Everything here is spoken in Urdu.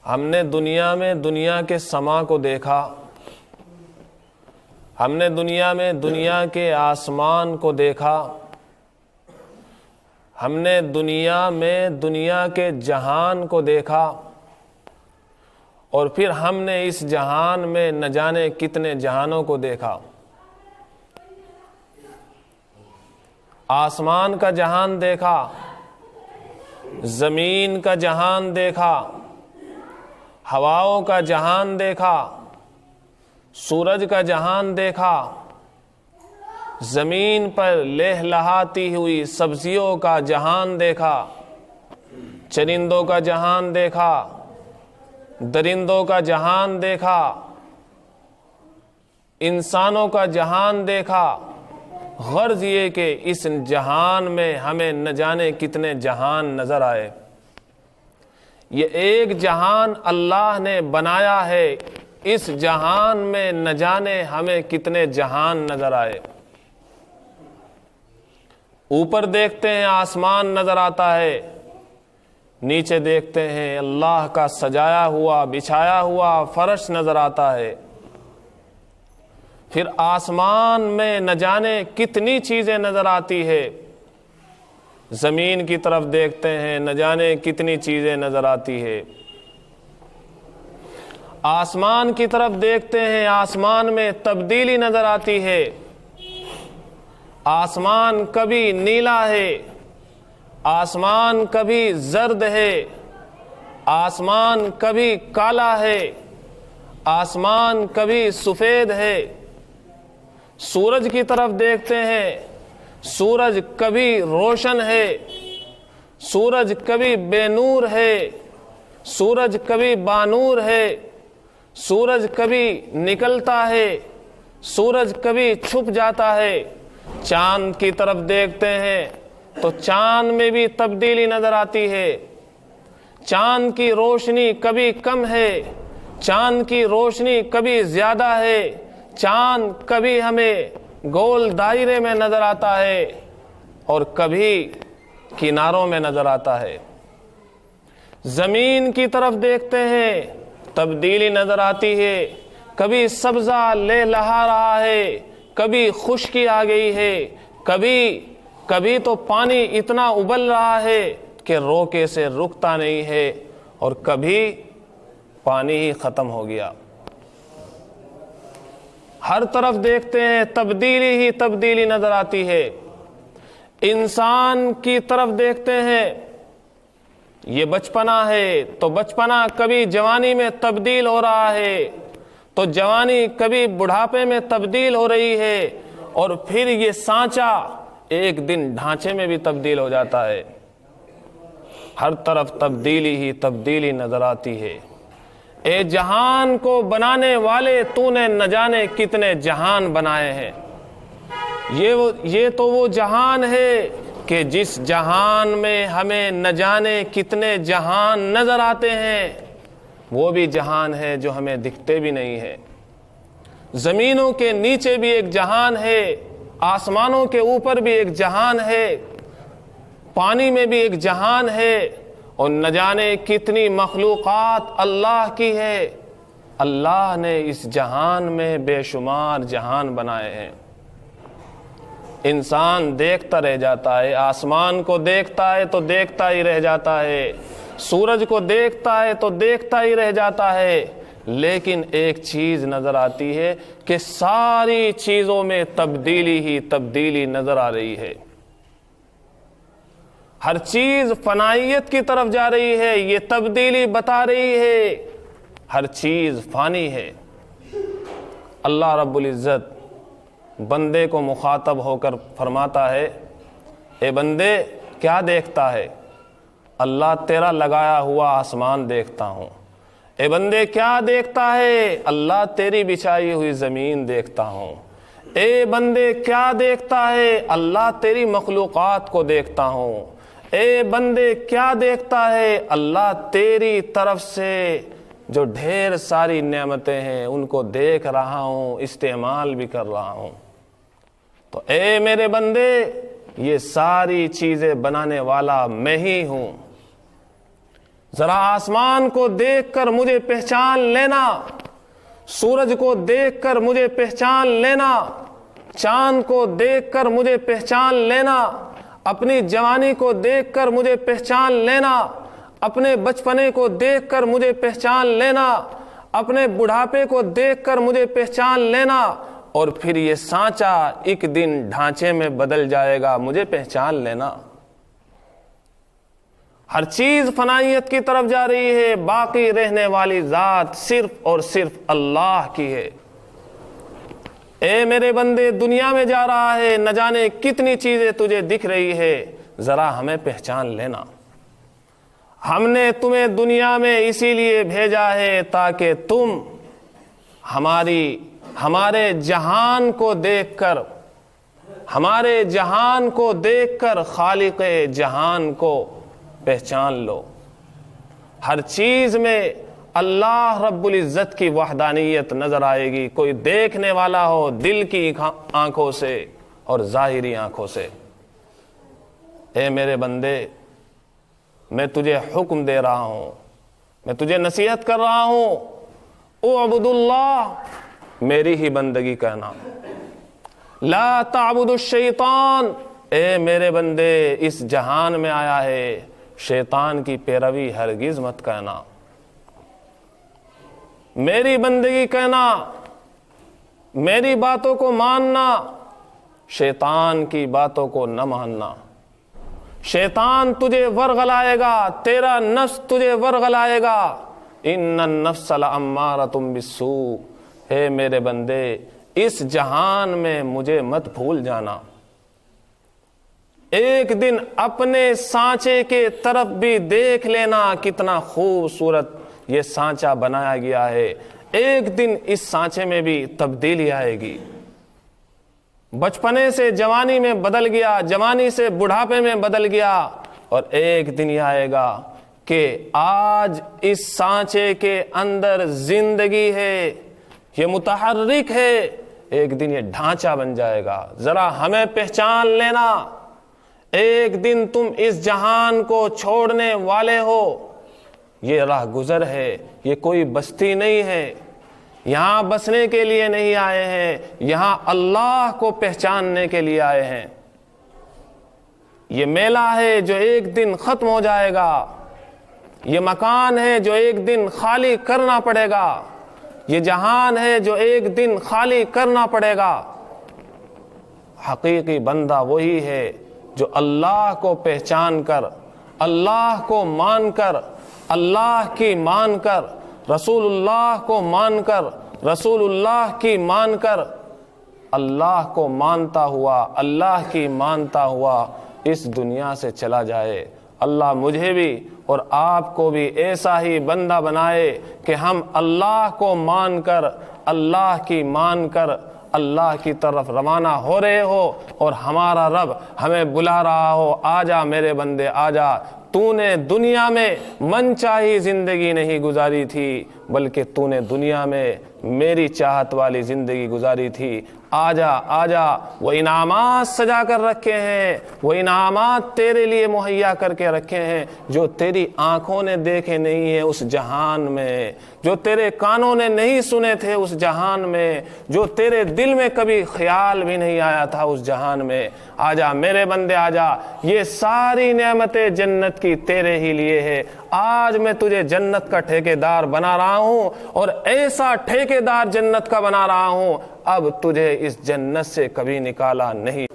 ہم نے دنیا میں دنیا کے سما کو دیکھا، ہم نے دنیا میں دنیا کے آسمان کو دیکھا، ہم نے دنیا میں دنیا کے جہان کو دیکھا، اور پھر ہم نے اس جہان میں نہ جانے کتنے جہانوں کو دیکھا۔ آسمان کا جہان دیکھا، زمین کا جہان دیکھا، ہواؤں کا جہان دیکھا، سورج کا جہان دیکھا، زمین پر لہلہاتی ہوئی سبزیوں کا جہان دیکھا، چرندوں کا جہان دیکھا، درندوں کا جہان دیکھا، انسانوں کا جہان دیکھا۔ غرض یہ کہ اس جہان میں ہمیں نہ جانے کتنے جہان نظر آئے۔ یہ ایک جہان اللہ نے بنایا ہے، اس جہان میں نہ جانے ہمیں کتنے جہان نظر آئے۔ اوپر دیکھتے ہیں آسمان نظر آتا ہے، نیچے دیکھتے ہیں اللہ کا سجایا ہوا بچھایا ہوا فرش نظر آتا ہے۔ پھر آسمان میں نہ جانے کتنی چیزیں نظر آتی ہے، زمین کی طرف دیکھتے ہیں نہ جانے کتنی چیزیں نظر آتی ہے، آسمان کی طرف دیکھتے ہیں آسمان میں تبدیلی نظر آتی ہے۔ آسمان کبھی نیلا ہے، آسمان کبھی زرد ہے، آسمان کبھی کالا ہے، آسمان کبھی سفید ہے۔ سورج کی طرف دیکھتے ہیں، سورج کبھی روشن ہے، سورج کبھی بے نور ہے، سورج کبھی بانور ہے، سورج کبھی نکلتا ہے، سورج کبھی چھپ جاتا ہے۔ چاند کی طرف دیکھتے ہیں تو چاند میں بھی تبدیلی نظر آتی ہے، چاند کی روشنی کبھی کم ہے، چاند کی روشنی کبھی زیادہ ہے، چاند کبھی ہمیں گول دائرے میں نظر آتا ہے اور کبھی کناروں میں نظر آتا ہے۔ زمین کی طرف دیکھتے ہیں، تبدیلی نظر آتی ہے، کبھی سبزہ لہلہا رہا ہے، کبھی خشکی آ گئی ہے، کبھی تو پانی اتنا ابل رہا ہے کہ روکے سے رکتا نہیں ہے، اور کبھی پانی ہی ختم ہو گیا۔ ہر طرف دیکھتے ہیں تبدیلی ہی تبدیلی نظر آتی ہے۔ انسان کی طرف دیکھتے ہیں، یہ بچپنا ہے تو بچپنا کبھی جوانی میں تبدیل ہو رہا ہے، تو جوانی کبھی بڑھاپے میں تبدیل ہو رہی ہے، اور پھر یہ سانچہ ایک دن ڈھانچے میں بھی تبدیل ہو جاتا ہے۔ ہر طرف تبدیلی ہی تبدیلی نظر آتی ہے۔ اے جہان کو بنانے والے، تو نے نہ جانے کتنے جہان بنائے ہیں۔ یہ تو وہ جہان ہے کہ جس جہان میں ہمیں نہ جانے کتنے جہان نظر آتے ہیں، وہ بھی جہان ہے جو ہمیں دکھتے بھی نہیں ہے۔ زمینوں کے نیچے بھی ایک جہان ہے، آسمانوں کے اوپر بھی ایک جہان ہے، پانی میں بھی ایک جہان ہے، اور نہ جانے کتنی مخلوقات اللہ کی ہے۔ اللہ نے اس جہان میں بے شمار جہان بنائے ہیں۔ انسان دیکھتا رہ جاتا ہے، آسمان کو دیکھتا ہے تو دیکھتا ہی رہ جاتا ہے، سورج کو دیکھتا ہے تو دیکھتا ہی رہ جاتا ہے، لیکن ایک چیز نظر آتی ہے کہ ساری چیزوں میں تبدیلی ہی تبدیلی نظر آ رہی ہے۔ ہر چیز فنائیت کی طرف جا رہی ہے، یہ تبدیلی بتا رہی ہے، ہر چیز فانی ہے۔ اللہ رب العزت بندے کو مخاطب ہو کر فرماتا ہے، اے بندے کیا دیکھتا ہے؟ اللہ تیرا لگایا ہوا آسمان دیکھتا ہوں۔ اے بندے کیا دیکھتا ہے؟ اللہ تیری بچھائی ہوئی زمین دیکھتا ہوں۔ اے بندے کیا دیکھتا ہے؟ اللہ تیری مخلوقات کو دیکھتا ہوں۔ اے بندے کیا دیکھتا ہے؟ اللہ تیری طرف سے جو ڈھیر ساری نعمتیں ہیں ان کو دیکھ رہا ہوں، استعمال بھی کر رہا ہوں۔ تو اے میرے بندے، یہ ساری چیزیں بنانے والا میں ہی ہوں۔ ذرا آسمان کو دیکھ کر مجھے پہچان لینا، سورج کو دیکھ کر مجھے پہچان لینا، چاند کو دیکھ کر مجھے پہچان لینا، اپنی جوانی کو دیکھ کر مجھے پہچان لینا، اپنے بچپنے کو دیکھ کر مجھے پہچان لینا، اپنے بڑھاپے کو دیکھ کر مجھے پہچان لینا، اور پھر یہ سانچہ ایک دن ڈھانچے میں بدل جائے گا، مجھے پہچان لینا۔ ہر چیز فنائیت کی طرف جا رہی ہے، باقی رہنے والی ذات صرف اور صرف اللہ کی ہے۔ اے میرے بندے، دنیا میں جا رہا ہے، نہ جانے کتنی چیزیں تجھے دکھ رہی ہے، ذرا ہمیں پہچان لینا۔ ہم نے تمہیں دنیا میں اسی لیے بھیجا ہے تاکہ تم ہمارے جہان کو دیکھ کر خالق جہان کو پہچان لو۔ ہر چیز میں اللہ رب العزت کی وحدانیت نظر آئے گی، کوئی دیکھنے والا ہو دل کی آنکھوں سے اور ظاہری آنکھوں سے۔ اے میرے بندے، میں تجھے حکم دے رہا ہوں، میں تجھے نصیحت کر رہا ہوں، اعبد اللہ، میری ہی بندگی کرنا، لا تعبد الشیطان، اے میرے بندے اس جہان میں آیا ہے، شیطان کی پیروی ہرگز مت کرنا، میری بندگی کرنا، میری باتوں کو ماننا، شیطان کی باتوں کو نہ ماننا۔ شیطان تجھے ورغلائے گا، تیرا نفس تجھے ورغلائے گا، ان النفس لامارۃ بالسوء، اے میرے بندے اس جہان میں مجھے مت بھول جانا۔ ایک دن اپنے سانچے کے طرف بھی دیکھ لینا، کتنا خوبصورت یہ سانچہ بنایا گیا ہے، ایک دن اس سانچے میں بھی تبدیلی آئے گی۔ بچپنے سے جوانی میں بدل گیا، جوانی سے بڑھاپے میں بدل گیا، اور ایک دن یہ آئے گا کہ آج اس سانچے کے اندر زندگی ہے، یہ متحرک ہے، ایک دن یہ ڈھانچہ بن جائے گا۔ ذرا ہمیں پہچان لینا، ایک دن تم اس جہان کو چھوڑنے والے ہو، یہ راہ گزر ہے، یہ کوئی بستی نہیں ہے، یہاں بسنے کے لیے نہیں آئے ہیں، یہاں اللہ کو پہچاننے کے لیے آئے ہیں۔ یہ میلہ ہے جو ایک دن ختم ہو جائے گا، یہ مکان ہے جو ایک دن خالی کرنا پڑے گا، یہ جہان ہے جو ایک دن خالی کرنا پڑے گا۔ حقیقی بندہ وہی ہے جو اللہ کو پہچان کر، اللہ کو مان کر، اللہ کی مان کر، رسول اللہ کو مان کر، رسول اللہ کی مان کر، اللہ کو مانتا ہوا، اللہ کی مانتا ہوا اس دنیا سے چلا جائے۔ اللہ مجھے بھی اور آپ کو بھی ایسا ہی بندہ بنائے کہ ہم اللہ کو مان کر، اللہ کی مان کر اللہ کی طرف روانہ ہو رہے ہو، اور ہمارا رب ہمیں بلا رہا ہو، آجا میرے بندے آجا، تو نے دنیا میں من چاہی زندگی نہیں گزاری تھی، بلکہ تو نے دنیا میں میری چاہت والی زندگی گزاری تھی، آجا آجا، وہ انعامات سجا کر رکھے ہیں، وہ انعامات تیرے لیے مہیا کر کے رکھے ہیں جو تیری آنکھوں نے دیکھے نہیں ہیں اس جہان میں، جو تیرے کانوں نے نہیں سنے تھے اس جہان میں، جو تیرے دل میں کبھی خیال بھی نہیں آیا تھا اس جہان میں۔ آجا میرے بندے آجا، یہ ساری نعمتیں جنت کی تیرے ہی لیے ہے، آج میں تجھے جنت کا ٹھیکیدار بنا رہا ہوں، اور ایسا ٹھیکیدار جنت کا بنا رہا ہوں اب تجھے اس جنت سے کبھی نکالا نہیں۔